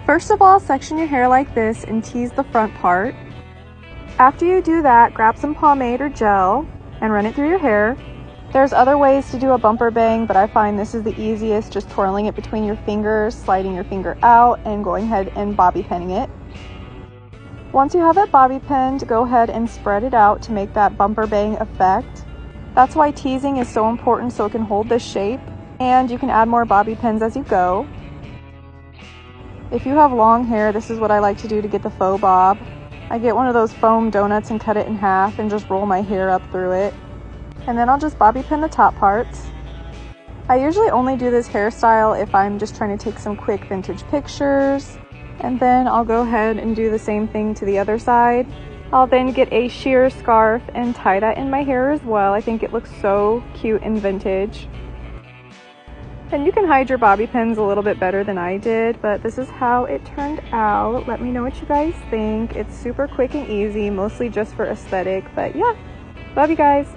First of all, section your hair like this and tease the front part. After you do that, grab some pomade or gel and run it through your hair. There's other ways to do a bumper bang, but I find this is the easiest, just twirling it between your fingers, sliding your finger out, and going ahead and bobby pinning it. Once you have it bobby pinned, go ahead and spread it out to make that bumper bang effect. That's why teasing is so important, so it can hold this shape, and you can add more bobby pins as you go. If you have long hair, this is what I like to do to get the faux bob. I get one of those foam donuts and cut it in half and just roll my hair up through it. And then I'll just bobby pin the top parts. I usually only do this hairstyle if I'm just trying to take some quick vintage pictures. And then I'll go ahead and do the same thing to the other side. I'll then get a sheer scarf and tie that in my hair as well. I think it looks so cute and vintage. And you can hide your bobby pins a little bit better than I did, but this is how it turned out. Let me know what you guys think. It's super quick and easy, mostly just for aesthetic, but yeah, love you guys.